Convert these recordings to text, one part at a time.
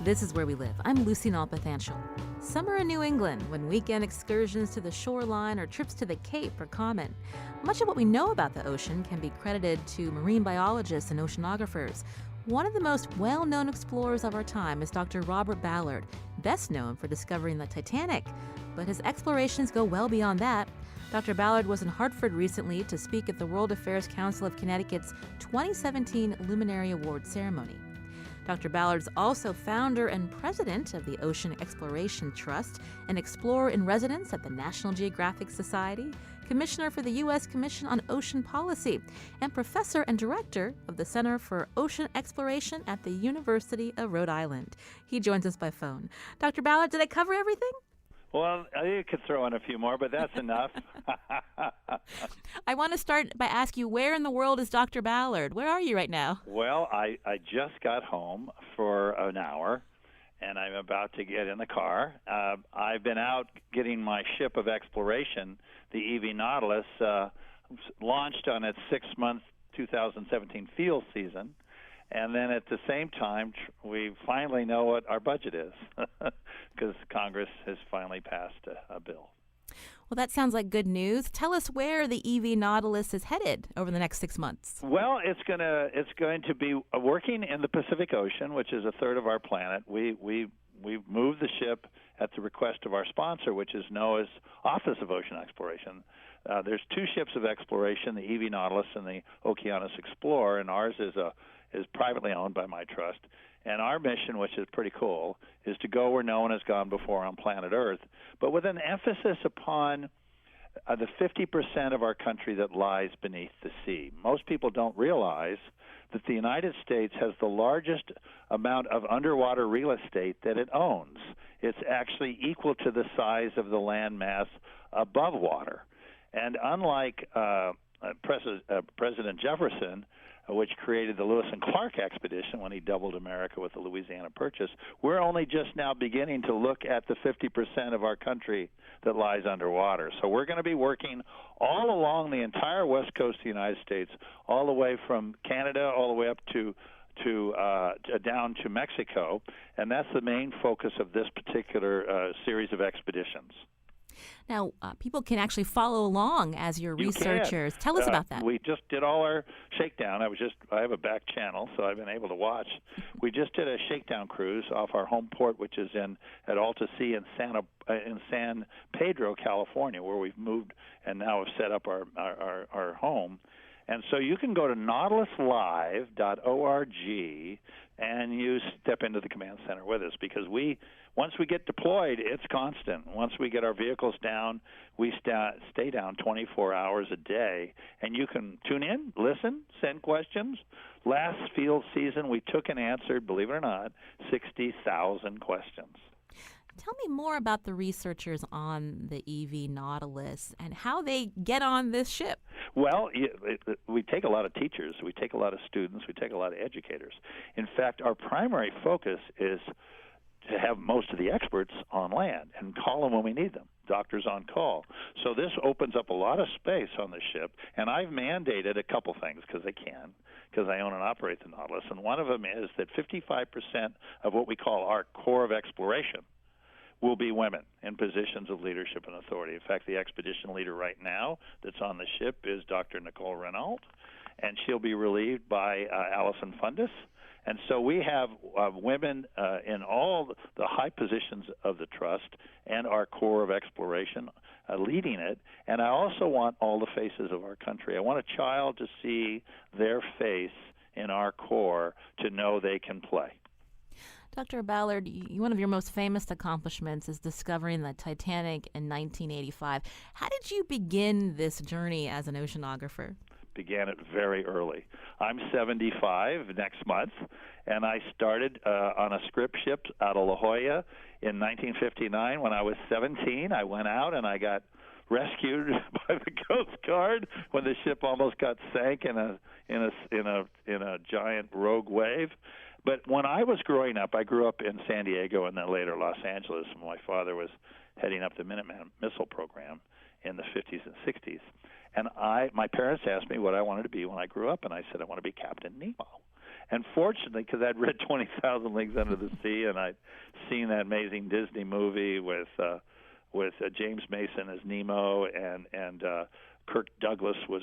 This is Where We Live. I'm Lucy Nalpathanchel. Summer in New England, when weekend excursions to the shoreline or trips to the Cape are common. Much of what we know about the ocean can be credited to marine biologists and oceanographers. One of the most well-known explorers of our time is Dr. Robert Ballard, best known for discovering the Titanic. But his explorations go well beyond that. Dr. Ballard was in Hartford recently to speak at the World Affairs Council of Connecticut's 2017 Luminary Award ceremony. Dr. Ballard's also founder and president of the Ocean Exploration Trust, an explorer in residence at the National Geographic Society, commissioner for the U.S. Commission on Ocean Policy, and professor and director of the Center for Ocean Exploration at the University of Rhode Island. He joins us by phone. Dr. Ballard, did I cover everything? Well, you could throw in a few more, but that's enough. I want to start by asking you, where in the world is Dr. Ballard? Where are you right now? Well, I just got home for an hour, and I'm about to get in the car. I've been out getting my ship of exploration, the EV Nautilus, launched on its 6-month 2017 field season. And then at the same time, we finally know what our budget is because Congress has finally passed a bill. Well, that sounds like good news. Tell us where the EV Nautilus is headed over the next 6 months. Well, it's going to be working in the Pacific Ocean, which is a third of our planet. We've moved the ship at the request of our sponsor, which is NOAA's Office of Ocean Exploration. There's 2 ships of exploration, the EV Nautilus and the Okeanos Explorer, and ours is privately owned by my trust. And our mission, which is pretty cool, is to go where no one has gone before on planet Earth, but with an emphasis upon the 50% of our country that lies beneath the sea. Most people don't realize that the United States has the largest amount of underwater real estate that it owns. It's actually equal to the size of the land mass above water. And unlike President Jefferson, which created the Lewis and Clark expedition when he doubled America with the Louisiana Purchase, we're only just now beginning to look at the 50% of our country that lies underwater. So we're going to be working all along the entire west coast of the United States, all the way from Canada all the way up to down to Mexico, and that's the main focus of this particular series of expeditions. Now, people can actually follow along as your researchers. Tell us about that. We just did all our shakedown. I have a back channel, so I've been able to watch. We just did a shakedown cruise off our home port, which is at Alta Sea in San Pedro, California, where we've moved and now have set up our home. And so you can go to nautiluslive.org and you step into the command center with us, because once we get deployed, it's constant. Once we get our vehicles down, we stay down 24 hours a day. And you can tune in, listen, send questions. Last field season, we took and answered, believe it or not, 60,000 questions. Tell me more about the researchers on the EV Nautilus and how they get on this ship. Well, we take a lot of teachers, we take a lot of students, we take a lot of educators. In fact, our primary focus is to have most of the experts on land and call them when we need them, doctors on call. So this opens up a lot of space on the ship, and I've mandated a couple things because I own and operate the Nautilus, and one of them is that 55% of what we call our core of exploration will be women in positions of leadership and authority. In fact, the expedition leader right now that's on the ship is Dr. Nicole Renault, and she'll be relieved by Allison Fundus. And so we have women in all the high positions of the trust and our core of exploration leading it. And I also want all the faces of our country. I want a child to see their face in our core to know they can play. Dr. Ballard, one of your most famous accomplishments is discovering the Titanic in 1985. How did you begin this journey as an oceanographer? Began it very early. I'm 75 next month, and I started on a scrip ship out of La Jolla in 1959. When I was 17, I went out and I got rescued by the Coast Guard when the ship almost got sank in a giant rogue wave. But when I was growing up, I grew up in San Diego and then later Los Angeles. My father was heading up the Minuteman missile program in the 50s and 60s. And my parents asked me what I wanted to be when I grew up, and I said I want to be Captain Nemo. And fortunately, because I'd read 20,000 Leagues Under the Sea, and I'd seen that amazing Disney movie with James Mason as Nemo, and Kirk Douglas was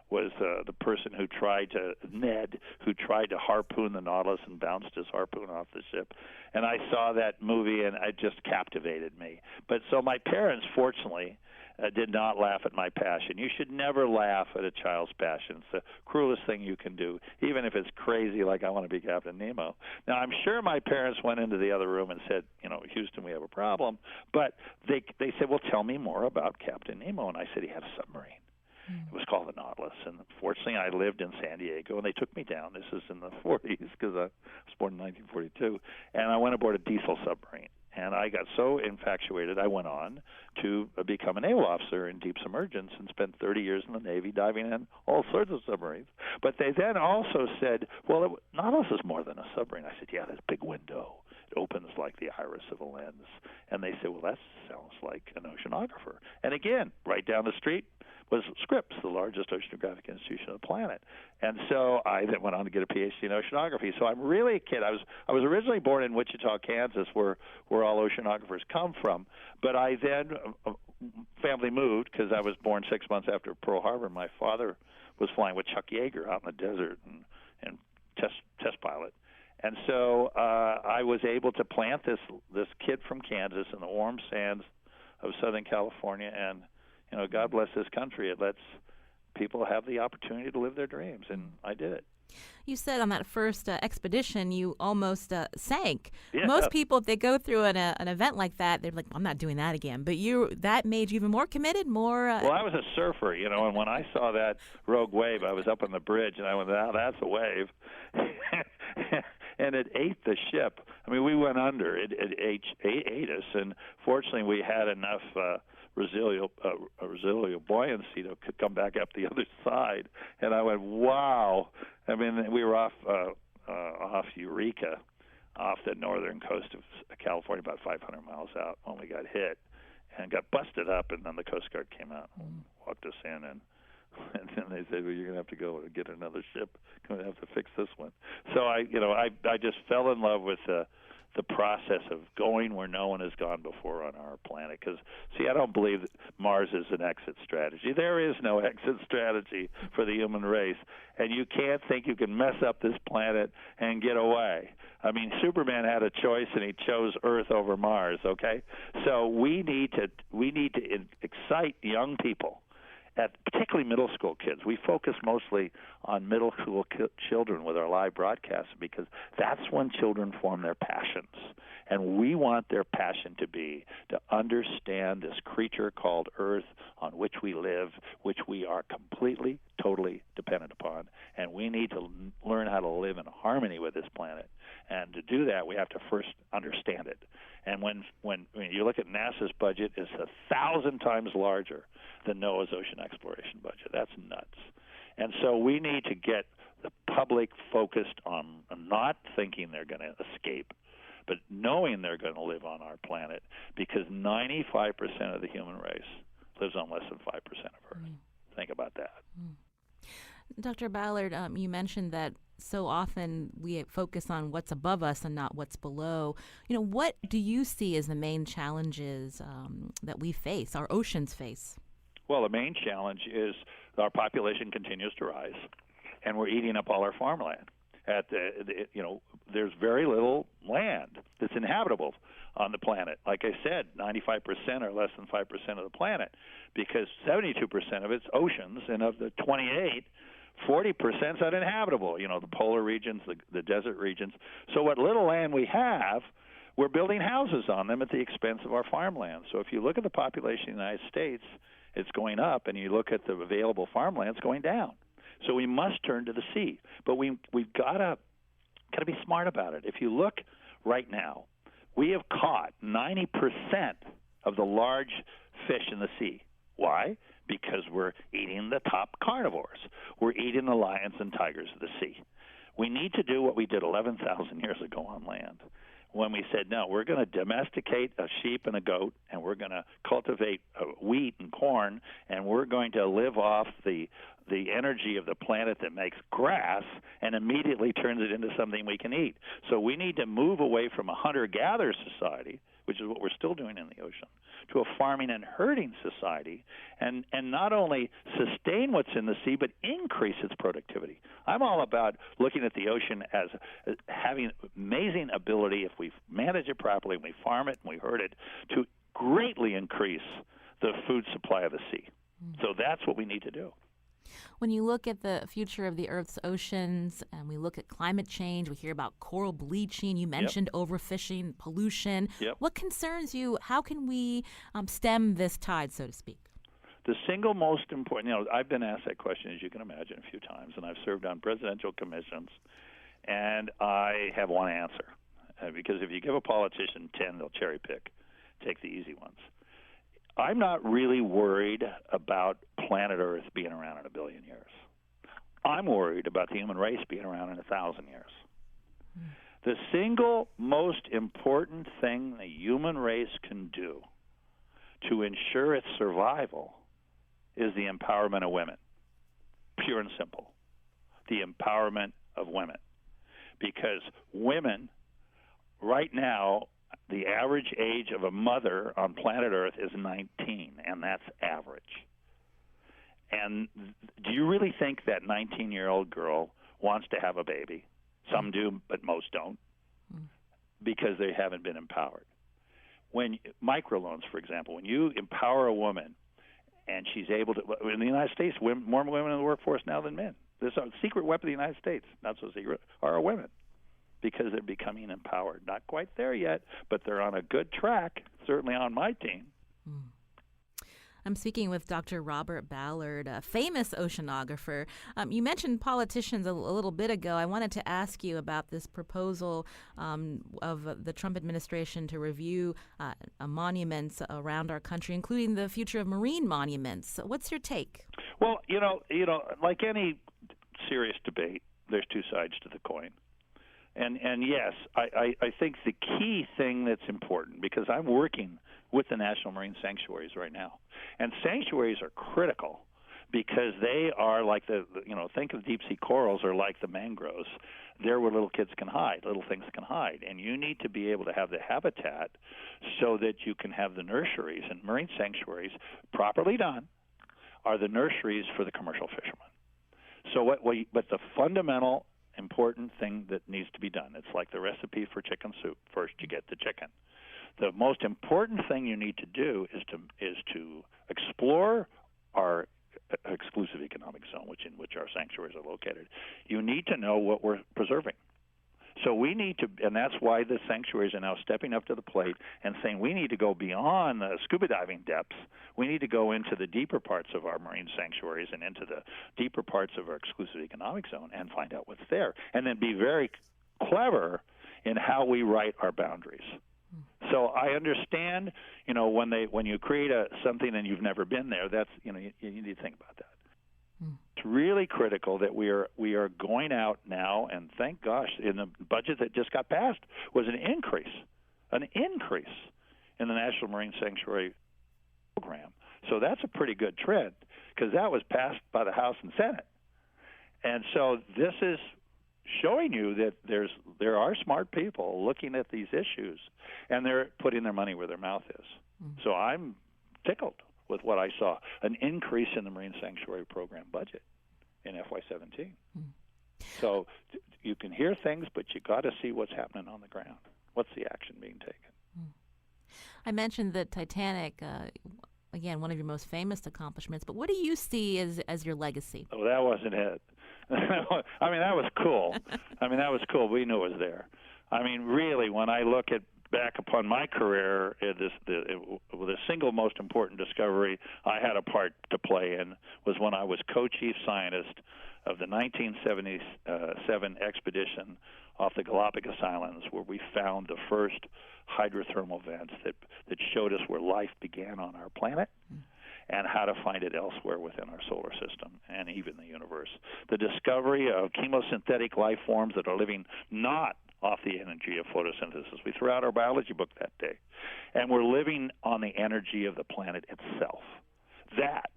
the person who tried to harpoon the Nautilus and bounced his harpoon off the ship. And I saw that movie, and it just captivated me. But so my parents, fortunately, did not laugh at my passion. You should never laugh at a child's passion. It's the cruelest thing you can do, even if it's crazy, like I want to be Captain Nemo. Now, I'm sure my parents went into the other room and said, Houston, we have a problem. But they said, well, tell me more about Captain Nemo. And I said, he had a submarine. It was called the Nautilus. And fortunately, I lived in San Diego, and they took me down. This is in the 40s because I was born in 1942. And I went aboard a diesel submarine. And I got so infatuated, I went on to become a naval officer in deep submergence and spent 30 years in the Navy diving in all sorts of submarines. But they then also said, well, Nautilus is more than a submarine. I said, yeah, this big window. It opens like the iris of a lens. And they said, well, that sounds like an oceanographer. And again, right down the street was Scripps, the largest oceanographic institution on the planet. And so I then went on to get a PhD in oceanography. So I'm really a kid. I was originally born in Wichita, Kansas, where all oceanographers come from. But I then family moved because I was born 6 months after Pearl Harbor. My father was flying with Chuck Yeager out in the desert and test pilot. And so I was able to plant this kid from Kansas in the warm sands of Southern California, and God bless this country. It lets people have the opportunity to live their dreams, and I did it. You said on that first expedition you almost sank. Yeah. Most people, if they go through an event like that, they're like, I'm not doing that again. But that made you even more committed, more... Well, I was a surfer, and when I saw that rogue wave, I was up on the bridge, and I went, that's a wave. And it ate the ship. I mean, we went under. It ate us, and fortunately we had enough residual buoyancy to come back up the other side. And I went, wow. I mean, we were off Eureka, off the northern coast of California, about 500 miles out when we got hit and got busted up. And then the Coast Guard came out and walked us in, and then they said, well, you're going to have to go and get another ship. Going to have to fix this one. So I just fell in love with the process of going where no one has gone before on our planet. Because, see, I don't believe that Mars is an exit strategy. There is no exit strategy for the human race. And you can't think you can mess up this planet and get away. I mean, Superman had a choice, and he chose Earth over Mars, okay? So we need to excite young people, particularly middle school kids. We focus mostly on middle school children with our live broadcasts because that's when children form their passions. And we want their passion to be to understand this creature called Earth on which we live, which we are completely, totally dependent upon. And we need to learn how to live in harmony with this planet. And to do that, we have to first understand it. And when you look at NASA's budget, it's 1,000 times larger than NOAA's ocean exploration budget. That's nuts. And so we need to get the public focused on not thinking they're going to escape, but knowing they're going to live on our planet, because 95% of the human race lives on less than 5% of Earth. Think about that. Dr. Ballard, you mentioned that so often we focus on what's above us and not what's below. What do you see as the main challenges that we face, our oceans face? Well, the main challenge is our population continues to rise, and we're eating up all our farmland. There's very little land that's inhabitable on the planet. Like I said, 95% or less than 5% of the planet, because 72% of it's oceans, and of the 28, 40% is uninhabitable. The polar regions, the desert regions. So what little land we have, we're building houses on them at the expense of our farmland. So if you look at the population of the United States, it's going up, and you look at the available farmland, it's going down. So we must turn to the sea. But we've got to be smart about it. If you look right now, we have caught 90% of the large fish in the sea. Why? Because we're eating the top carnivores. We're eating the lions and tigers of the sea. We need to do what we did 11,000 years ago on land, when we said, no, we're going to domesticate a sheep and a goat, and we're going to cultivate wheat and corn, and we're going to live off the the energy of the planet that makes grass and immediately turns it into something we can eat. So we need to move away from a hunter-gatherer society, which is what we're still doing in the ocean, to a farming and herding society, and not only sustain what's in the sea, but increase its productivity. I'm all about looking at the ocean as having amazing ability, if we manage it properly and we farm it and we herd it, to greatly increase the food supply of the sea. So that's what we need to do. When you look at the future of the Earth's oceans and we look at climate change, we hear about coral bleaching. You mentioned overfishing, pollution. What concerns you? How can we stem this tide, so to speak? The single most important, I've been asked that question, as you can imagine, a few times, and I've served on presidential commissions, and I have one answer. Because if you give a politician 10, they'll cherry pick, take the easy ones. I'm not really worried about planet Earth being around in 1 billion years. I'm worried about the human race being around in 1,000 years. The single most important thing the human race can do to ensure its survival is the empowerment of women. Pure and simple. The empowerment of women. Because women, right now, the average age of a mother on planet Earth is 19, and that's average. And do you really think that 19-year-old girl wants to have a baby? Some do, but most don't, because they haven't been empowered. When microloans, for example, when you empower a woman and she's able to, in the United States, more women in the workforce now than men. There's a secret weapon of the United States, not so secret, are our women, because they're becoming empowered. Not quite there yet, but they're on a good track, certainly on my team. I'm speaking with Dr. Robert Ballard, a famous oceanographer. You mentioned politicians a little bit ago. I wanted to ask you about this proposal of the Trump administration to review monuments around our country, including the future of marine monuments. What's your take? Well, like any serious debate, there's two sides to the coin. And yes, I think the key thing that's important, because I'm working with the National Marine Sanctuaries right now, and sanctuaries are critical because they are like think of deep-sea corals are like the mangroves. They're where little kids can hide, little things can hide, and you need to be able to have the habitat so that you can have the nurseries. And marine sanctuaries, properly done, are the nurseries for the commercial fishermen. So but the fundamental important thing that needs to be done, it's like the recipe for chicken soup. First you get the chicken. The most important thing you need to do is to explore our exclusive economic zone, in which our sanctuaries are located. You need to know what we're preserving. So we need to, and that's why the sanctuaries are now stepping up to the plate and saying we need to go beyond the scuba diving depths. We need to go into the deeper parts of our marine sanctuaries and into the deeper parts of our exclusive economic zone and find out what's there, and then be very clever in how we write our boundaries. So I understand, when you create something and you've never been there, that's you need to think about that. It's really critical that we are going out now, and thank gosh, in the budget that just got passed was an increase in the National Marine Sanctuary Program. So that's a pretty good trend, because that was passed by the House and Senate. And so this is showing you that there are smart people looking at these issues, and they're putting their money where their mouth is. So I'm tickled with what I saw, an increase in the Marine Sanctuary Program budget in FY17. So you can hear things, but you got to see what's happening on the ground. What's the action being taken? I mentioned the Titanic, again, one of your most famous accomplishments, but what do you see as your legacy? Oh, that wasn't it. I mean, that was cool. We knew it was there. I mean, really, when I look back upon my career, the single most important discovery I had a part to play in was when I was co-chief scientist of the 1977 expedition off the Galapagos Islands, where we found the first hydrothermal vents that showed us where life began on our planet and how to find it elsewhere within our solar system and even the universe. The discovery of chemosynthetic life forms that are living not off the energy of photosynthesis. We threw out our biology book that day. And we're living on the energy of the planet itself. That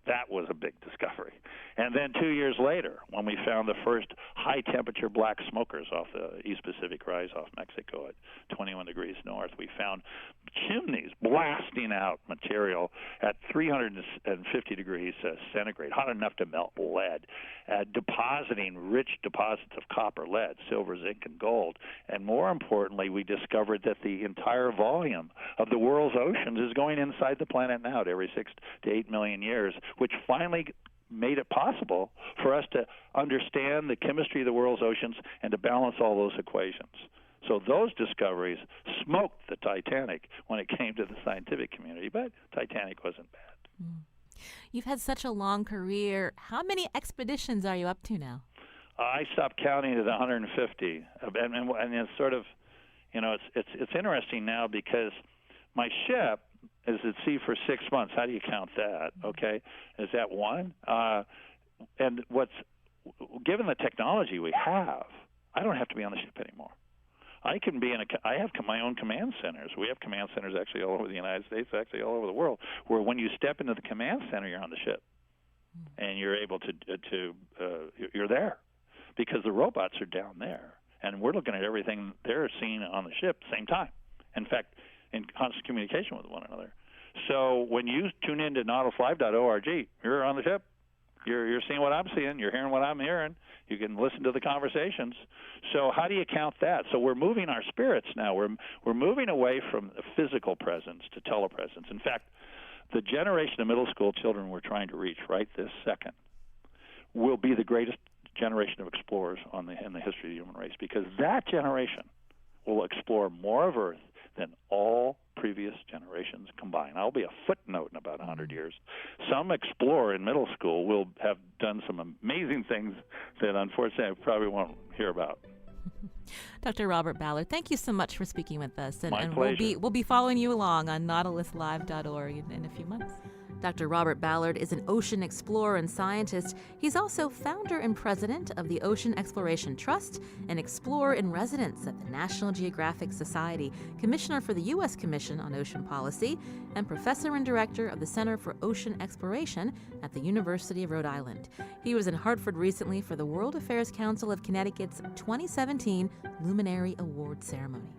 that was a big discovery. And then 2 years later, when we found the first high-temperature black smokers off the East Pacific Rise off Mexico at 21 degrees north, we found chimneys blasting out material at 350 degrees centigrade, hot enough to melt lead, depositing rich deposits of copper, lead, silver, zinc, and gold. And more importantly, we discovered that the entire volume of the world's oceans is going inside the planet now every 6 to 8 million years, which finally made it possible for us to understand the chemistry of the world's oceans and to balance all those equations. So those discoveries smoked the Titanic when it came to the scientific community, but Titanic wasn't bad. You've had such a long career. How many expeditions are you up to now? I stopped counting at 150, and it's sort of, it's interesting now because my ship is at sea for 6 months. How do you count that? Okay, is that one? And given the technology we have, I don't have to be on the ship anymore. I can be I have my own command centers. We have command centers actually all over the United States, actually all over the world, where when you step into the command center, you're on the ship, and you're able you're there, because the robots are down there, and we're looking at everything they're seeing on the ship at the same time. In fact, in constant communication with one another. So when you tune into nautiluslive.org, you're on the ship. You're seeing what I'm seeing. You're hearing what I'm hearing. You can listen to the conversations. So how do you count that? So we're moving our spirits now. We're moving away from the physical presence to telepresence. In fact, the generation of middle school children we're trying to reach right this second will be the greatest generation of explorers in the history of the human race, because that generation will explore more of Earth than all previous generations combined. I'll be a footnote in about 100 years. Some explorer in middle school will have done some amazing things that unfortunately I probably won't hear about. Dr. Robert Ballard, thank you so much for speaking with us. My pleasure. We'll be following you along on nautiluslive.org in a few months. Dr. Robert Ballard is an ocean explorer and scientist. He's also founder and president of the Ocean Exploration Trust, and explorer in residence at the National Geographic Society, commissioner for the U.S. Commission on Ocean Policy, and professor and director of the Center for Ocean Exploration at the University of Rhode Island. He was in Hartford recently for the World Affairs Council of Connecticut's 2017 Luminary Award ceremony.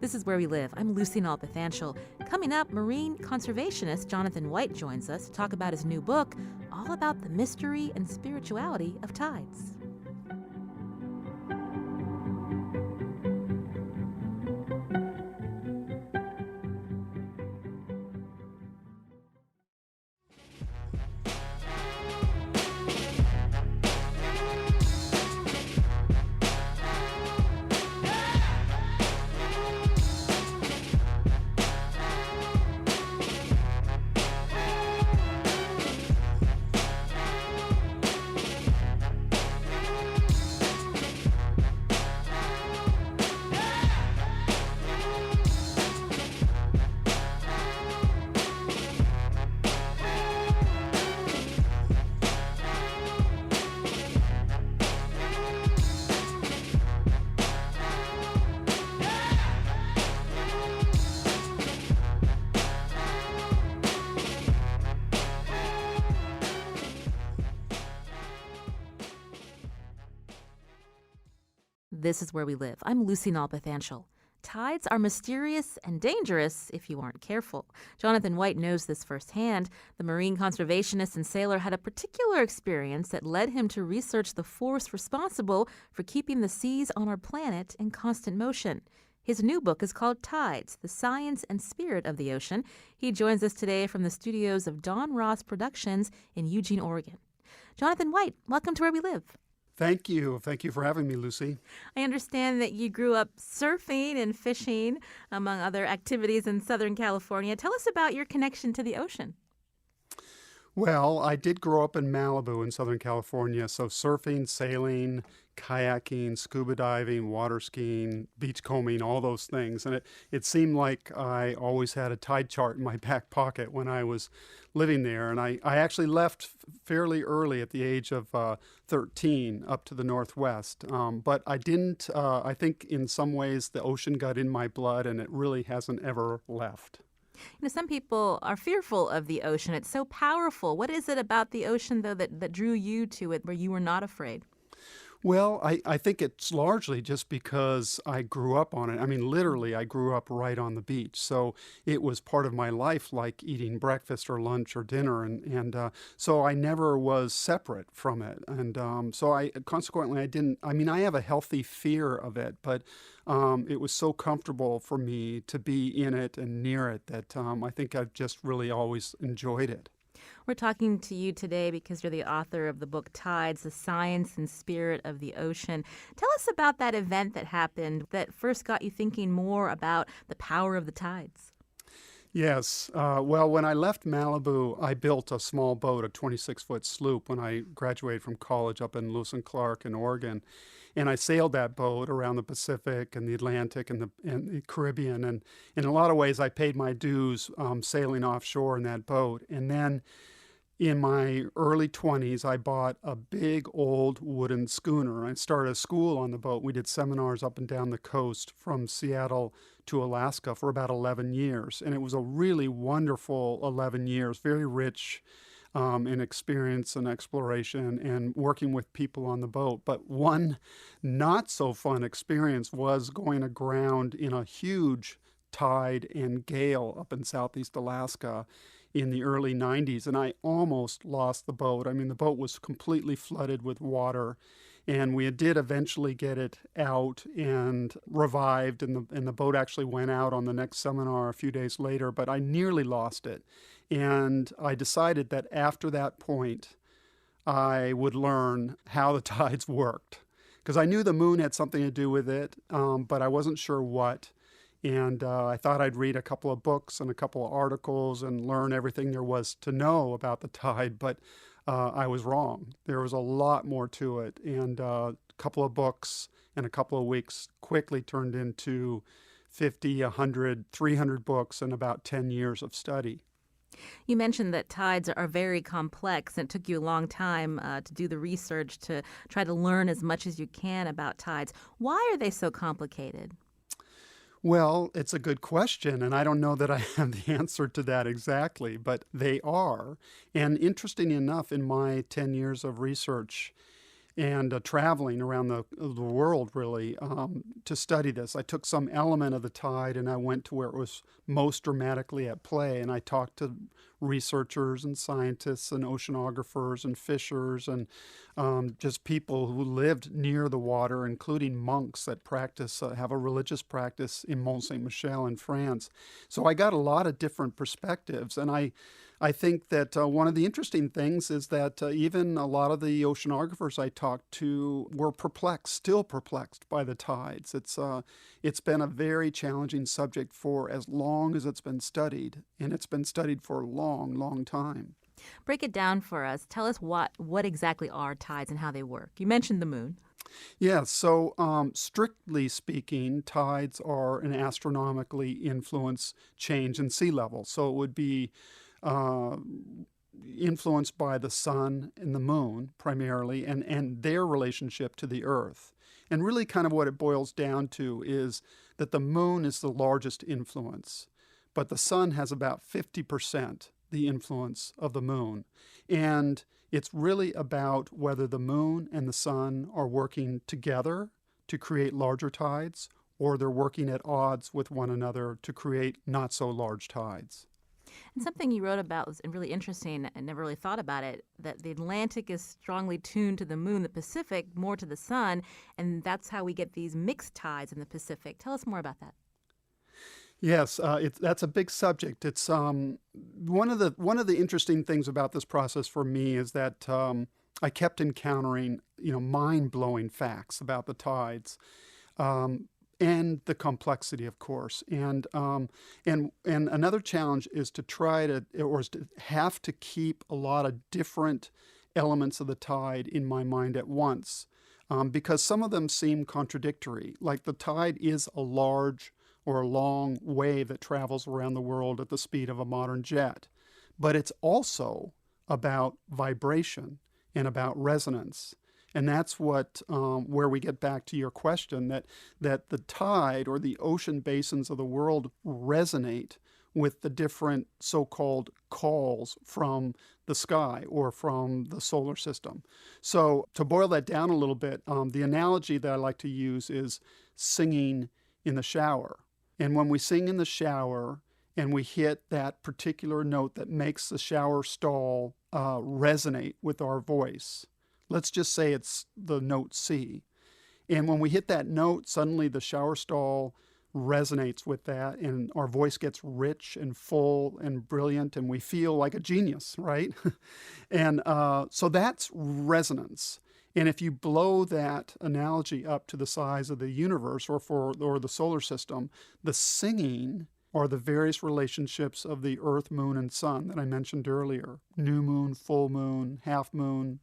This is Where We Live. I'm Lucy Nalpathanchel. Coming up, marine conservationist Jonathan White joins us to talk about his new book, all about the mystery and spirituality of tides. This is Where We Live. I'm Lucy Nalpathanchel. Tides are mysterious and dangerous if you aren't careful. Jonathan White knows this firsthand. The marine conservationist and sailor had a particular experience that led him to research the force responsible for keeping the seas on our planet in constant motion. His new book is called Tides, The Science and Spirit of the Ocean. He joins us today from the studios of Don Ross Productions in Eugene, Oregon. Jonathan White, welcome to Where We Live. Thank you. Thank you for having me, Lucy. I understand that you grew up surfing and fishing, among other activities in Southern California. Tell us about your connection to the ocean. Well, I did grow up in Malibu in Southern California, so surfing, sailing, kayaking, scuba diving, water skiing, beachcombing, all those things. And it seemed like I always had a tide chart in my back pocket when I was living there. And I actually left fairly early at the age of 13 up to the Northwest. But I didn't, I think in some ways the ocean got in my blood and it really hasn't ever left. Some people are fearful of the ocean. It's so powerful. What is it about the ocean, though, that drew you to it where you were not afraid? Well, I think it's largely just because I grew up on it. I mean, literally, I grew up right on the beach. So it was part of my life, like eating breakfast or lunch or dinner. So I never was separate from it. Consequently, I have a healthy fear of it, but it was so comfortable for me to be in it and near it that I think I've just really always enjoyed it. We're talking to you today because you're the author of the book Tides, The Science and Spirit of the Ocean. Tell us about that event that happened that first got you thinking more about the power of the tides. Yes. Well, when I left Malibu, I built a small boat, a 26-foot sloop, when I graduated from college up in Lewis and Clark in Oregon. And I sailed that boat around the Pacific and the Atlantic and the Caribbean. And in a lot of ways, I paid my dues sailing offshore in that boat. And then in my early 20s, I bought a big old wooden schooner. I started a school on the boat. We did seminars up and down the coast from Seattle to Alaska for about 11 years. And it was a really wonderful 11 years, very rich in experience and exploration and working with people on the boat. But one not so fun experience was going aground in a huge tide and gale up in southeast Alaska in the early 90s, and I almost lost the boat. I mean, the boat was completely flooded with water, and we did eventually get it out and revived, and the boat actually went out on the next seminar a few days later, but I nearly lost it. And I decided that after that point, I would learn how the tides worked, because I knew the moon had something to do with it, but I wasn't sure what. And I thought I'd read a couple of books and a couple of articles and learn everything there was to know about the tide, but I was wrong. There was a lot more to it. And a couple of books and a couple of weeks quickly turned into 50, 100, 300 books and about 10 years of study. You mentioned that tides are very complex, and it took you a long time to do the research to try to learn as much as you can about tides. Why are they so complicated? Well, it's a good question, and I don't know that I have the answer to that exactly, but they are. And interesting enough, in my 10 years of research and traveling around the world, really, to study this, I took some element of the tide and I went to where it was most dramatically at play, and I talked to researchers and scientists and oceanographers and fishers and just people who lived near the water, including monks that have a religious practice in Mont Saint-Michel in France. So I got a lot of different perspectives, and I think that one of the interesting things is that even a lot of the oceanographers I talked to were still perplexed by the tides. It's been a very challenging subject for as long as it's been studied, and it's been studied for a long, long time. Break it down for us. Tell us what exactly are tides and how they work. You mentioned the moon. Yeah, so strictly speaking, tides are an astronomically influenced change in sea level. So it would be influenced by the sun and the moon primarily, and their relationship to the earth. And really kind of what it boils down to is that the moon is the largest influence, but the sun has about 50% the influence of the moon. And it's really about whether the moon and the sun are working together to create larger tides, or they're working at odds with one another to create not so large tides. And something you wrote about was really interesting. I never really thought about it, that the Atlantic is strongly tuned to the moon, the Pacific more to the sun, and that's how we get these mixed tides in the Pacific. Tell us more about that. Yes, that's a big subject. It's one of the interesting things about this process for me is that I kept encountering mind-blowing facts about the tides. And the complexity, of course, and another challenge is to have to keep a lot of different elements of the tide in my mind at once, because some of them seem contradictory. Like the tide is a large or a long wave that travels around the world at the speed of a modern jet, but it's also about vibration and about resonance. And that's where we get back to your question, that the tide or the ocean basins of the world resonate with the different so-called calls from the sky or from the solar system. So to boil that down a little bit, the analogy that I like to use is singing in the shower. And when we sing in the shower and we hit that particular note that makes the shower stall resonate with our voice, let's just say it's the note C. And when we hit that note, suddenly the shower stall resonates with that, and our voice gets rich and full and brilliant, and we feel like a genius, right? And so that's resonance. And if you blow that analogy up to the size of the universe or the solar system, the singing are the various relationships of the earth, moon, and sun that I mentioned earlier. New moon, full moon, half moon,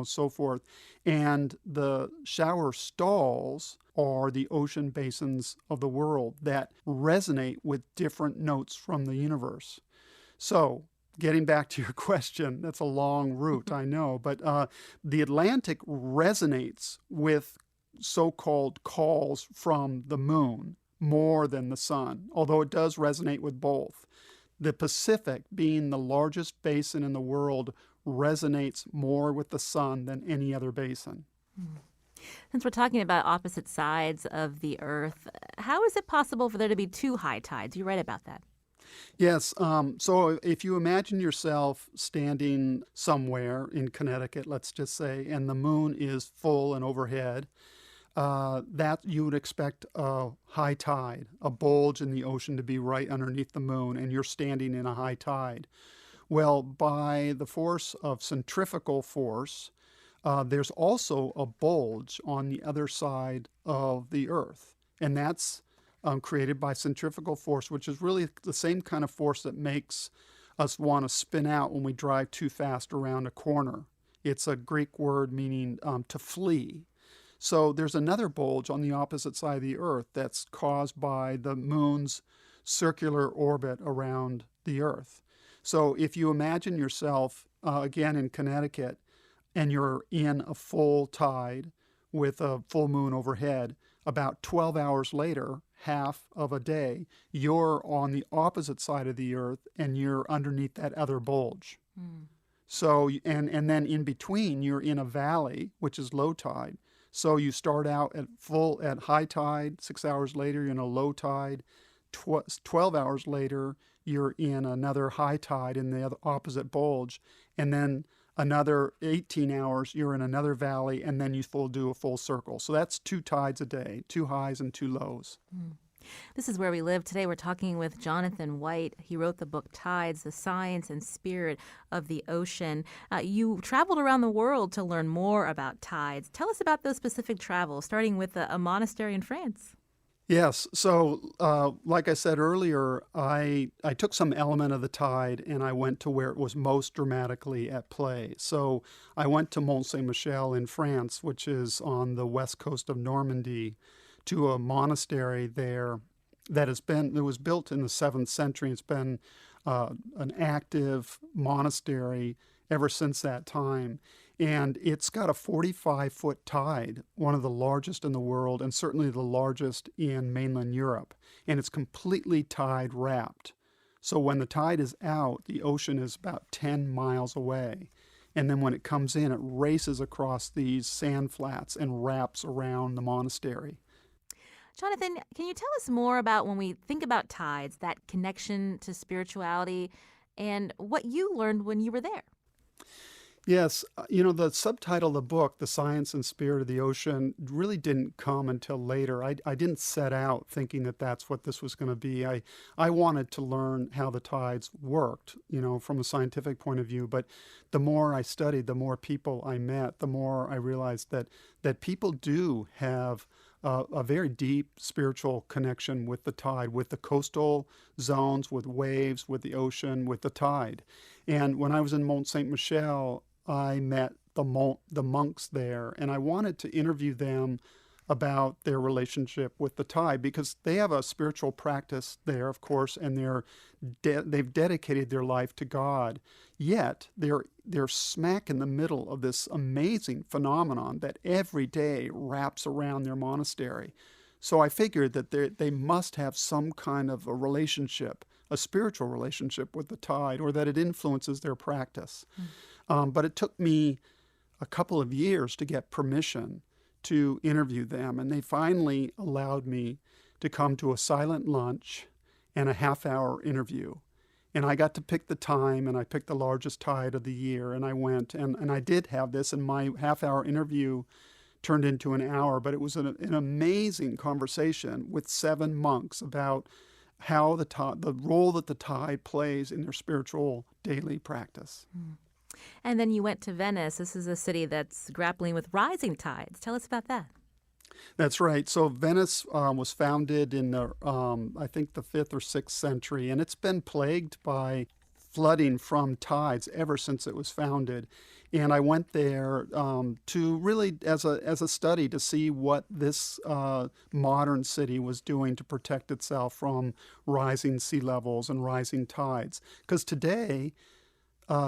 so forth. And the shower stalls are the ocean basins of the world that resonate with different notes from the universe. So, getting back to your question, that's a long route, I know, but the Atlantic resonates with so-called calls from the moon more than the sun, although it does resonate with both. The Pacific, being the largest basin in the world, resonates more with the sun than any other basin. Since we're talking about opposite sides of the Earth, how is it possible for there to be two high tides? You write about that. Yes, so if you imagine yourself standing somewhere in Connecticut, let's just say, and the moon is full and overhead, that you would expect a high tide, a bulge in the ocean to be right underneath the moon, and you're standing in a high tide. Well, by the force of centrifugal force, there's also a bulge on the other side of the Earth, and that's created by centrifugal force, which is really the same kind of force that makes us want to spin out when we drive too fast around a corner. It's a Greek word meaning to flee. So there's another bulge on the opposite side of the Earth that's caused by the moon's circular orbit around the Earth. So if you imagine yourself, again in Connecticut, and you're in a full tide with a full moon overhead, about 12 hours later, half of a day, you're on the opposite side of the Earth and you're underneath that other bulge. So, and then in between, you're in a valley, which is low tide. So you start out at high tide, 6 hours later, you're in a low tide. 12 hours later, you're in another high tide in the opposite bulge. And then another 18 hours, you're in another valley, and then you do a full circle. So that's 2 tides a day, 2 highs and 2 lows. This is Where We Live. Today we're talking with Jonathan White. He wrote the book Tides, the Science and Spirit of the Ocean. You traveled around the world to learn more about tides. Tell us about those specific travels, starting with a monastery in France. Yes. So, like I said earlier, I took some element of the tide and I went to where it was most dramatically at play. So I went to Mont Saint-Michel in France, which is on the west coast of Normandy, to a monastery there that was built in the 7th century. It's been an active monastery ever since that time. And it's got a 45-foot tide, one of the largest in the world, and certainly the largest in mainland Europe. And it's completely tide wrapped. So when the tide is out, the ocean is about 10 miles away. And then when it comes in, it races across these sand flats and wraps around the monastery. Jonathan, can you tell us more about when we think about tides, that connection to spirituality, and what you learned when you were there? Yes, the subtitle of the book, The Science and Spirit of the Ocean, really didn't come until later. I didn't set out thinking that that's what this was going to be. I wanted to learn how the tides worked, from a scientific point of view. But the more I studied, the more people I met, the more I realized that people do have a very deep spiritual connection with the tide, with the coastal zones, with waves, with the ocean, with the tide. And when I was in Mont Saint-Michel, I met the monks there, and I wanted to interview them about their relationship with the tide, because they have a spiritual practice there, of course, and they've dedicated their life to God. Yet they're smack in the middle of this amazing phenomenon that every day wraps around their monastery. So I figured that they must have some kind of a relationship, a spiritual relationship with the tide or that it influences their practice. But it took me a couple of years to get permission to interview them, and they finally allowed me to come to a silent lunch and a half-hour interview. And I got to pick the time, and I picked the largest tide of the year, and I went, and I did have this, and my half-hour interview turned into an hour, but it was an amazing conversation with 7 monks about how the role that the tide plays in their spiritual daily practice. And then you went to Venice. This is a city that's grappling with rising tides. Tell us about that. That's right. So Venice was founded in the, I think, the 5th or 6th century, and it's been plagued by flooding from tides ever since it was founded. And I went there to really, as a study, to see what this modern city was doing to protect itself from rising sea levels and rising tides. Because today,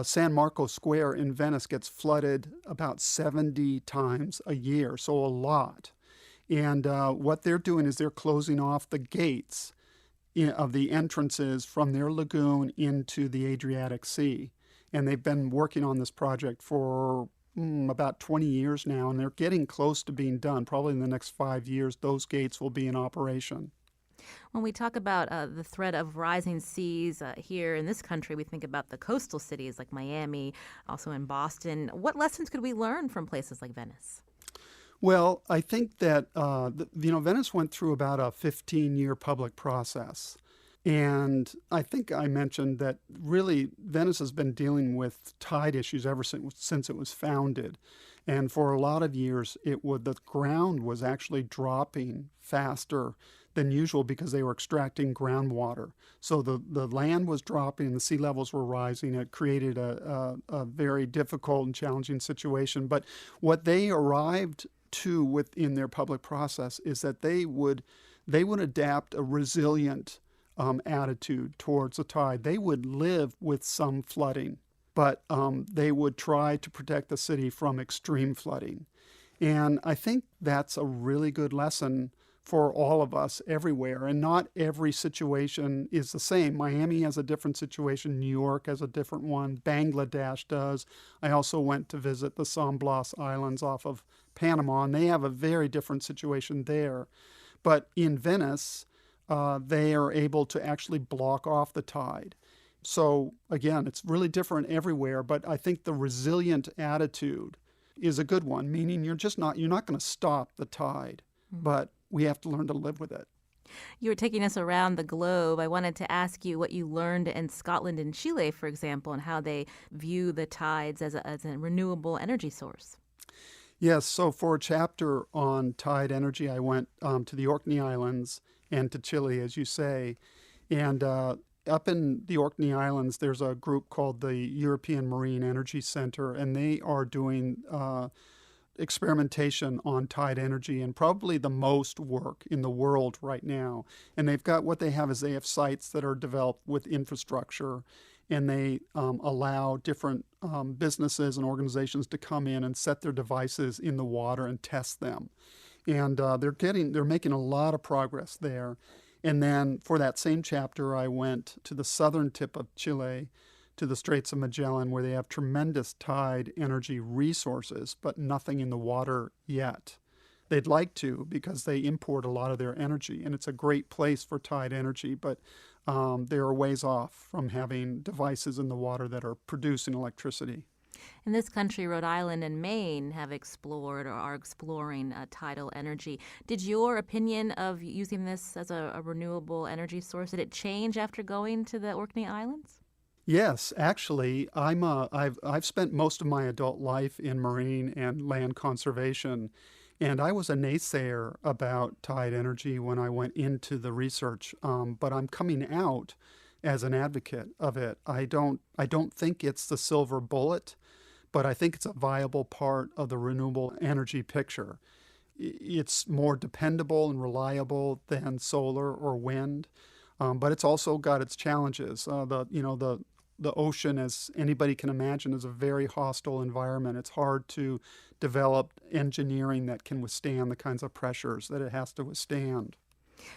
San Marco Square in Venice gets flooded about 70 times a year, so a lot. And what they're doing is they're closing off the gates of the entrances from their lagoon into the Adriatic Sea. And they've been working on this project for about 20 years now, and they're getting close to being done. Probably in the next 5 years, those gates will be in operation. When we talk about the threat of rising seas here in this country, we think about the coastal cities like Miami, also in Boston. What lessons could we learn from places like Venice? Well, I think that, Venice went through about a 15-year public process. And I think I mentioned that really Venice has been dealing with tide issues ever since it was founded. And for a lot of years, the ground was actually dropping faster than usual because they were extracting groundwater. So the land was dropping, the sea levels were rising. It created a very difficult and challenging situation. But what they arrived to within their public process is that they would adapt a resilient attitude towards the tide. They would live with some flooding, but they would try to protect the city from extreme flooding. And I think that's a really good lesson for all of us everywhere. And not every situation is the same. Miami has a different situation. New York has a different one. Bangladesh does. I also went to visit the San Blas Islands off of Panama, and they have a very different situation there. But in Venice, they are able to actually block off the tide. So again, it's really different everywhere, but I think the resilient attitude is a good one, meaning you're not going to stop the tide, but we have to learn to live with it. You were taking us around the globe. I wanted to ask you what you learned in Scotland and Chile, for example, and how they view the tides as a renewable energy source. Yes, so for a chapter on tide energy, I went to the Orkney Islands and to Chile, as you say. And up in the Orkney Islands, there's a group called the European Marine Energy Center, and they are doing experimentation on tide energy and probably the most work in the world right now. And they have sites that are developed with infrastructure, and they allow different businesses and organizations to come in and set their devices in the water and test them. And they're making a lot of progress there. And then for that same chapter, I went to the southern tip of Chile, to the Straits of Magellan, where they have tremendous tide energy resources, but nothing in the water yet. They'd like to because they import a lot of their energy, and it's a great place for tide energy, but they're a ways off from having devices in the water that are producing electricity. In this country, Rhode Island and Maine have explored or are exploring tidal energy. Did your opinion of using this as a renewable energy source, did it change after going to the Orkney Islands? Yes, actually, I've spent most of my adult life in marine and land conservation, and I was a naysayer about tide energy when I went into the research, but I'm coming out as an advocate of it. I don't think it's the silver bullet, but I think it's a viable part of the renewable energy picture. It's more dependable and reliable than solar or wind, but it's also got its challenges. The ocean, as anybody can imagine, is a very hostile environment. It's hard to develop engineering that can withstand the kinds of pressures that it has to withstand.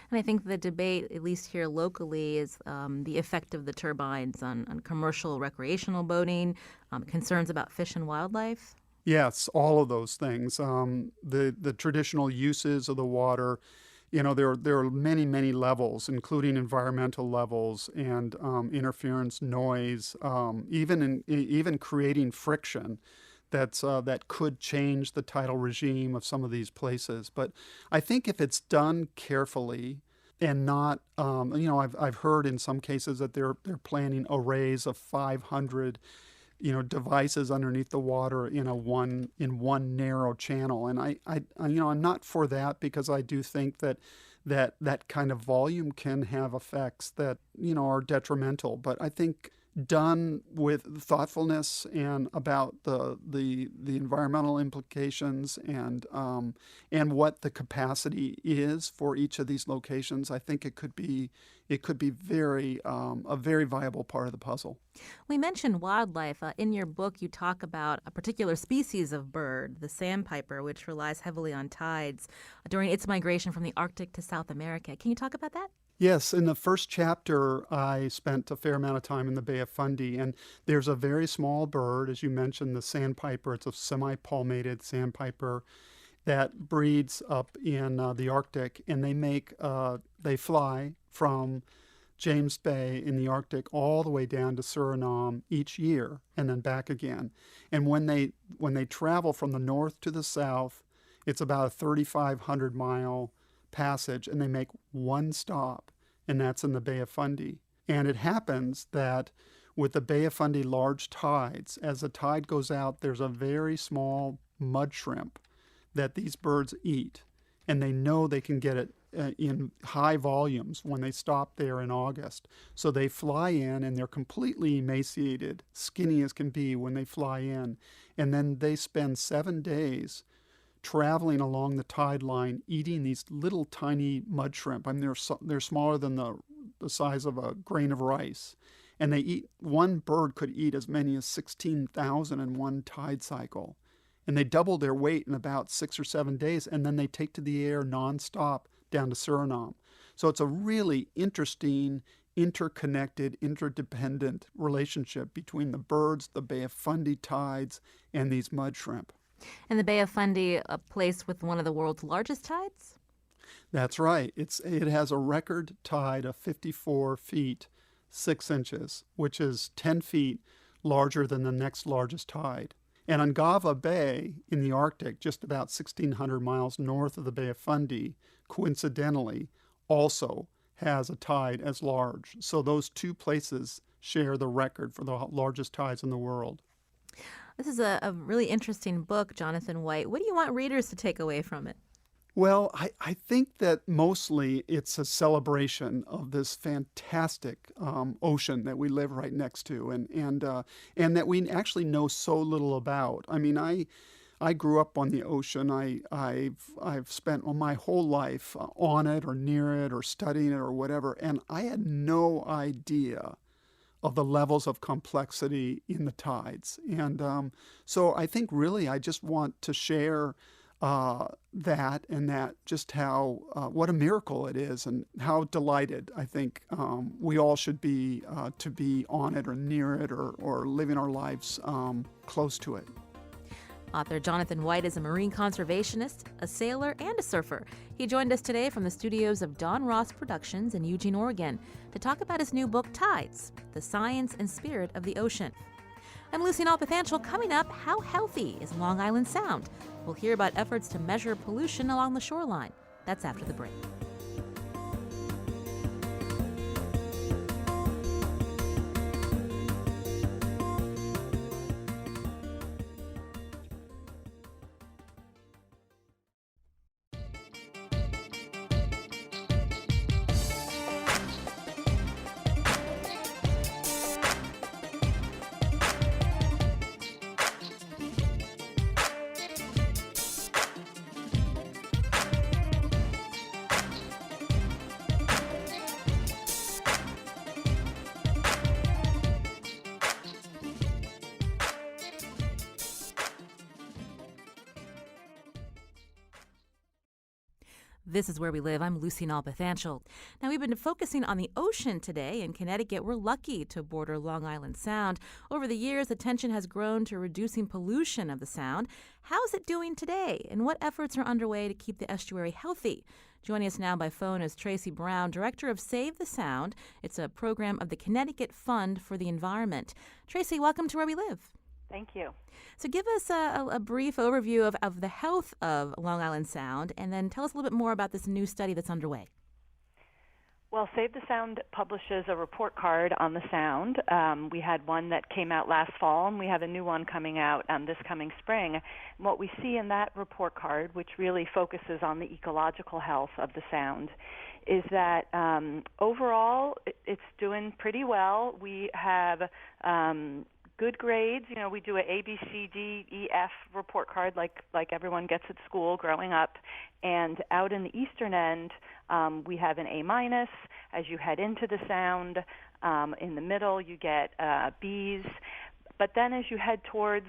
And I think the debate, at least here locally, is the effect of the turbines on commercial recreational boating, concerns about fish and wildlife. Yes, all of those things. The traditional uses of the water, there are many levels, including environmental levels and interference, noise, even creating friction that could change the tidal regime of some of these places. But I think if it's done carefully and not, I've heard in some cases that they're planning arrays of 500 devices underneath the water in one narrow channel. And I'm not for that, because I do think that kind of volume can have effects that are detrimental. But I think done with thoughtfulness and about the environmental implications and what the capacity is for each of these locations, I think it could be very a very viable part of the puzzle. We mentioned wildlife. In your book, you talk about a particular species of bird, the sandpiper, which relies heavily on tides during its migration from the Arctic to South America. Can you talk about that? Yes, in the first chapter, I spent a fair amount of time in the Bay of Fundy, and there's a very small bird, as you mentioned, the sandpiper. It's a semi-palmated sandpiper that breeds up in the Arctic, and they fly from James Bay in the Arctic all the way down to Suriname each year, and then back again. And when they travel from the north to the south, it's about a 3,500-mile passage, and they make one stop, and that's in the Bay of Fundy. And it happens that with the Bay of Fundy large tides, as the tide goes out, there's a very small mud shrimp that these birds eat, and they know they can get it in high volumes when they stop there in August. So they fly in, and they're completely emaciated, skinny as can be when they fly in, and then they spend 7 days traveling along the tide line, eating these little tiny mud shrimp. I mean, they're smaller than the size of a grain of rice. And one bird could eat as many as 16,000 in one tide cycle. And they double their weight in about 6 or 7 days, and then they take to the air nonstop down to Suriname. So it's a really interesting, interconnected, interdependent relationship between the birds, the Bay of Fundy tides, and these mud shrimp. And the Bay of Fundy, a place with one of the world's largest tides? That's right. It has a record tide of 54 feet, 6 inches, which is 10 feet larger than the next largest tide. And Ungava Bay in the Arctic, just about 1,600 miles north of the Bay of Fundy, coincidentally, also has a tide as large. So those two places share the record for the largest tides in the world. This is a really interesting book, Jonathan White. What do you want readers to take away from it? Well, I think that mostly it's a celebration of this fantastic ocean that we live right next to, and that we actually know so little about. I mean, I grew up on the ocean. I've spent my whole life on it or near it or studying it or whatever, and I had no idea of the levels of complexity in the tides. And so I think really I just want to share that just how what a miracle it is, and how delighted I think we all should be to be on it or near it or living our lives close to it. Author Jonathan White is a marine conservationist, a sailor, and a surfer. He joined us today from the studios of Don Ross Productions in Eugene, Oregon, to talk about his new book, Tides, The Science and Spirit of the Ocean. I'm Lucy Nalpathanchel. Coming up, how healthy is Long Island Sound? We'll hear about efforts to measure pollution along the shoreline. That's after the break. This is Where We Live. I'm Lucy Nalpathanchel. Now, we've been focusing on the ocean today. In Connecticut, we're lucky to border Long Island Sound. Over the years, attention has grown to reducing pollution of the Sound. How's it doing today, and what efforts are underway to keep the estuary healthy? Joining us now by phone is Tracy Brown, Director of Save the Sound. It's a program of the Connecticut Fund for the Environment. Tracy, welcome to Where We Live. Thank you. So give us a brief overview of the health of Long Island Sound, and then tell us a little bit more about this new study that's underway. Well, Save the Sound publishes a report card on the Sound. We had one that came out last fall, and we have a new one coming out this coming spring. And what we see in that report card, which really focuses on the ecological health of the Sound, is that overall it's doing pretty well. We have good grades. You know, we do a A, B, C, D, E, F report card like everyone gets at school growing up. And out in the eastern end, we have an A-. As you head into the Sound, in the middle, you get Bs. But then as you head towards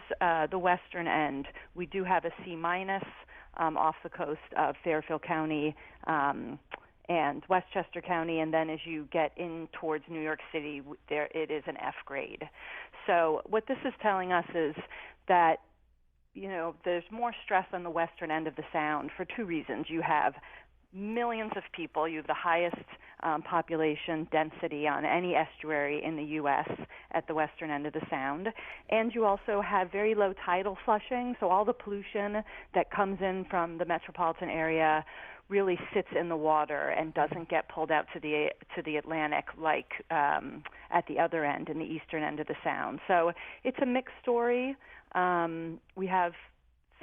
the western end, we do have a C- off the coast of Fairfield County and Westchester County, and then as you get in towards New York City, there it is an F grade. So what this is telling us is that, you know, there's more stress on the western end of the Sound for two reasons. You have millions of people. You have the highest population density on any estuary in the U.S. at the western end of the Sound. And you also have very low tidal flushing, so all the pollution that comes in from the metropolitan area really sits in the water and doesn't get pulled out to the Atlantic like at the other end, in the eastern end of the Sound. So it's a mixed story. We have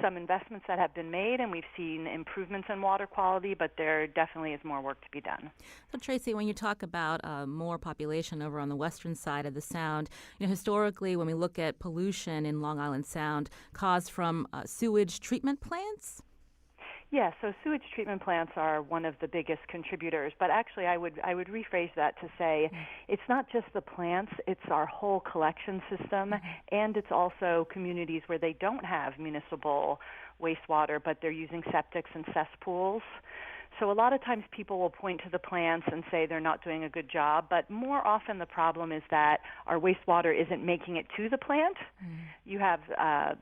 some investments that have been made, and we've seen improvements in water quality, but there definitely is more work to be done. So, Tracy, when you talk about more population over on the western side of the Sound, you know, historically, when we look at pollution in Long Island Sound caused from sewage treatment plants? Yeah, so sewage treatment plants are one of the biggest contributors, but actually I would rephrase that to say it's not just the plants, it's our whole collection system, and it's also communities where they don't have municipal wastewater, but they're using septics and cesspools. So a lot of times people will point to the plants and say they're not doing a good job, but more often the problem is that our wastewater isn't making it to the plant. You have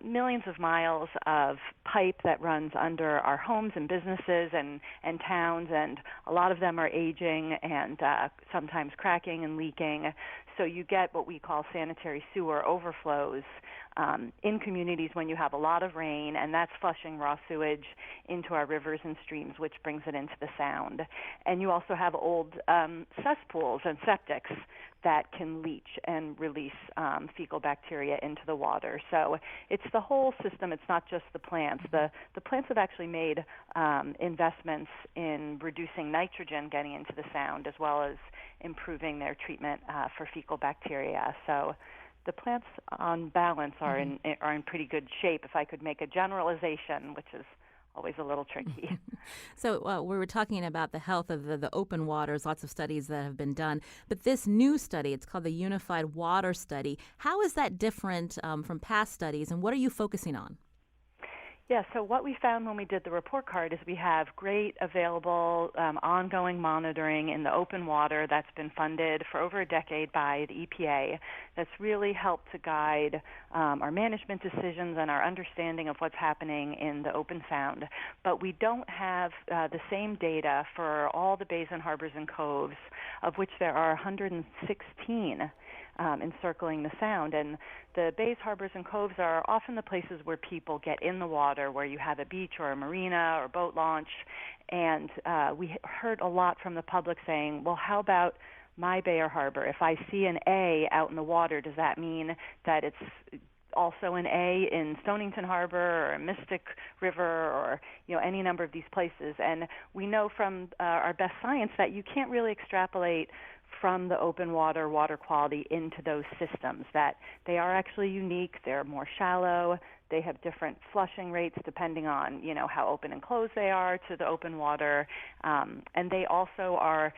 millions of miles of pipe that runs under our homes and businesses and towns, and a lot of them are aging and sometimes cracking and leaking. So you get what we call sanitary sewer overflows in communities when you have a lot of rain, and that's flushing raw sewage into our rivers and streams, which brings it into the Sound. And you also have old cesspools and septics that can leach and release fecal bacteria into the water. So it's the whole system. It's not just the plants. The plants have actually made investments in reducing nitrogen getting into the Sound, as well as improving their treatment for fecal bacteria. So the plants, on balance, are in pretty good shape. If I could make a generalization, which is always a little tricky. So we were talking about the health of the open waters, lots of studies that have been done. But this new study, it's called the Unified Water Study. How is that different from past studies, and what are you focusing on? Yeah, so what we found when we did the report card is we have great available ongoing monitoring in the open water that's been funded for over a decade by the EPA that's really helped to guide our management decisions and our understanding of what's happening in the open Sound. But we don't have the same data for all the bays and harbors and coves, of which there are 116 encircling the Sound. And the bays, harbors, and coves are often the places where people get in the water, where you have a beach or a marina or boat launch. And we heard a lot from the public saying, well, how about my bay or harbor? If I see an A out in the water, does that mean that it's also an A in Stonington Harbor or Mystic River or, you know, any number of these places? And we know from our best science that you can't really extrapolate from the open water quality into those systems, that they are actually unique. They're more shallow. They have different flushing rates depending on, you know, how open and closed they are to the open water. And they also are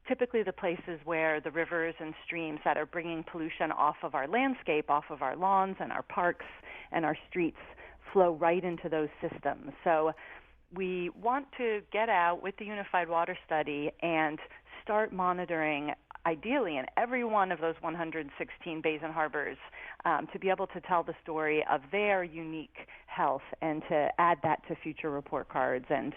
typically the places where the rivers and streams that are bringing pollution off of our landscape, off of our lawns and our parks and our streets flow right into those systems. So we want to get out with the Unified Water Study and start monitoring, ideally in every one of those 116 bays and harbors, to be able to tell the story of their unique health and to add that to future report cards and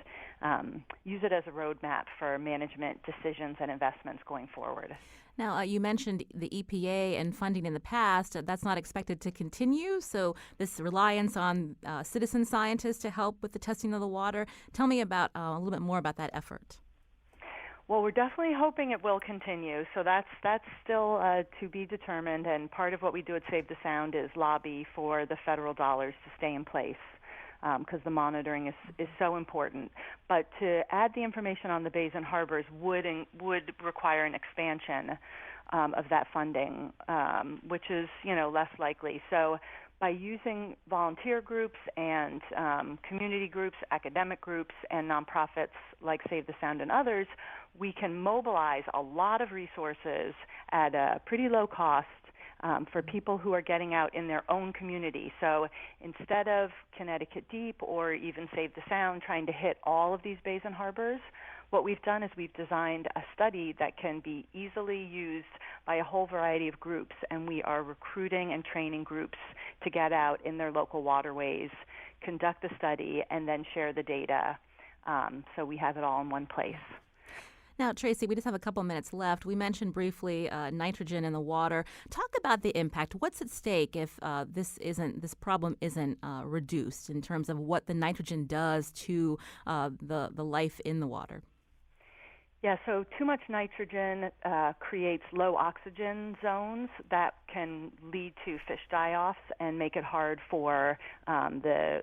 use it as a roadmap for management decisions and investments going forward. Now, you mentioned the EPA and funding in the past. That's not expected to continue, so this reliance on citizen scientists to help with the testing of the water. Tell me about a little bit more about that effort. Well, we're definitely hoping it will continue, so that's still to be determined, and part of what we do at Save the Sound is lobby for the federal dollars to stay in place, because the monitoring is so important. But to add the information on the bays and harbors would require an expansion of that funding, which is less likely. So by using volunteer groups and community groups, academic groups, and nonprofits like Save the Sound and others, we can mobilize a lot of resources at a pretty low cost for people who are getting out in their own community. So instead of Connecticut Deep or even Save the Sound trying to hit all of these bays and harbors, what we've done is we've designed a study that can be easily used by a whole variety of groups, and we are recruiting and training groups to get out in their local waterways, conduct the study, and then share the data. So we have it all in one place. Now, Tracy, we just have a couple minutes left. We mentioned briefly nitrogen in the water. Talk about the impact. What's at stake if this problem isn't reduced in terms of what the nitrogen does to the life in the water? Yeah, so too much nitrogen creates low oxygen zones that can lead to fish die-offs and make it hard for the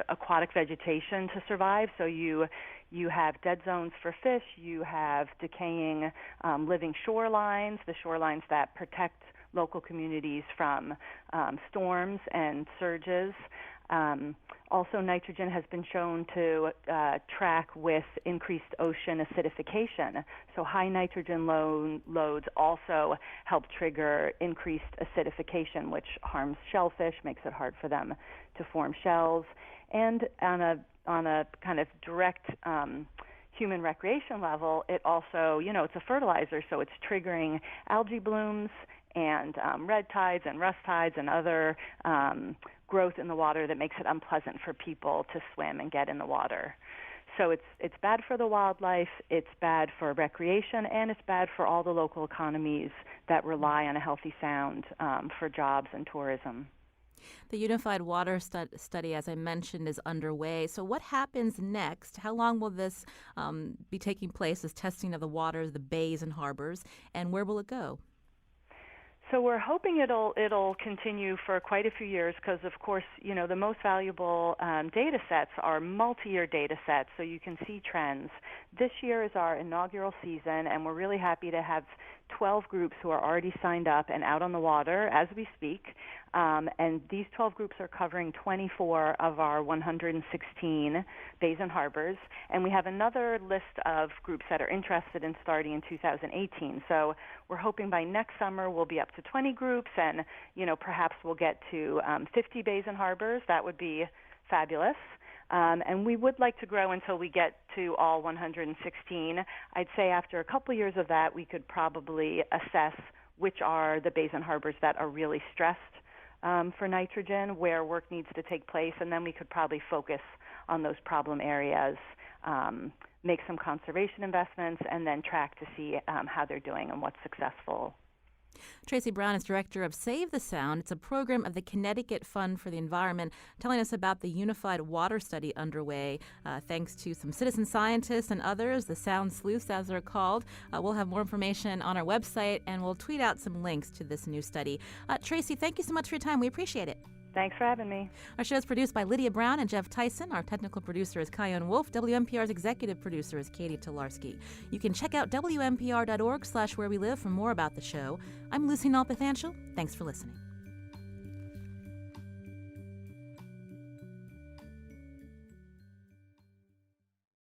aquatic vegetation to survive. So you have dead zones for fish, you have decaying living shorelines, the shorelines that protect local communities from storms and surges. Also, nitrogen has been shown to track with increased ocean acidification. So high nitrogen loads also help trigger increased acidification, which harms shellfish, makes it hard for them to form shells. And on a kind of direct human recreation level, it also, it's a fertilizer, so it's triggering algae blooms and red tides and rust tides and other growth in the water that makes it unpleasant for people to swim and get in the water. So it's bad for the wildlife, it's bad for recreation, and it's bad for all the local economies that rely on a healthy sound for jobs and tourism. The Unified Water Study, as I mentioned, is underway. So what happens next? How long will this be taking place, this testing of the waters, the bays and harbors, and where will it go? So we're hoping it'll continue for quite a few years because, of course, the most valuable data sets are multi-year data sets, so you can see trends. This year is our inaugural season, and we're really happy to have 12 groups who are already signed up and out on the water as we speak. And these 12 groups are covering 24 of our 116 bays and harbors. And we have another list of groups that are interested in starting in 2018. So we're hoping by next summer we'll be up to 20 groups, and perhaps we'll get to 50 bays and harbors. That would be fabulous. And we would like to grow until we get to all 116. I'd say after a couple years of that, we could probably assess which are the bays and harbors that are really stressed for nitrogen, where work needs to take place, and then we could probably focus on those problem areas, make some conservation investments, and then track to see how they're doing and what's successful. Tracy Brown is director of Save the Sound. It's a program of the Connecticut Fund for the Environment, telling us about the Unified Water Study underway. Thanks to some citizen scientists and others, the Sound Sleuths, as they're called. We'll have more information on our website, and we'll tweet out some links to this new study. Tracy, thank you so much for your time. We appreciate it. Thanks for having me. Our show is produced by Lydia Brown and Jeff Tyson. Our technical producer is Kyone Wolf. WNPR's executive producer is Katie Tolarski. You can check out WNPR.org/where we live for more about the show. I'm Lucy Nalpathanchel. Thanks for listening.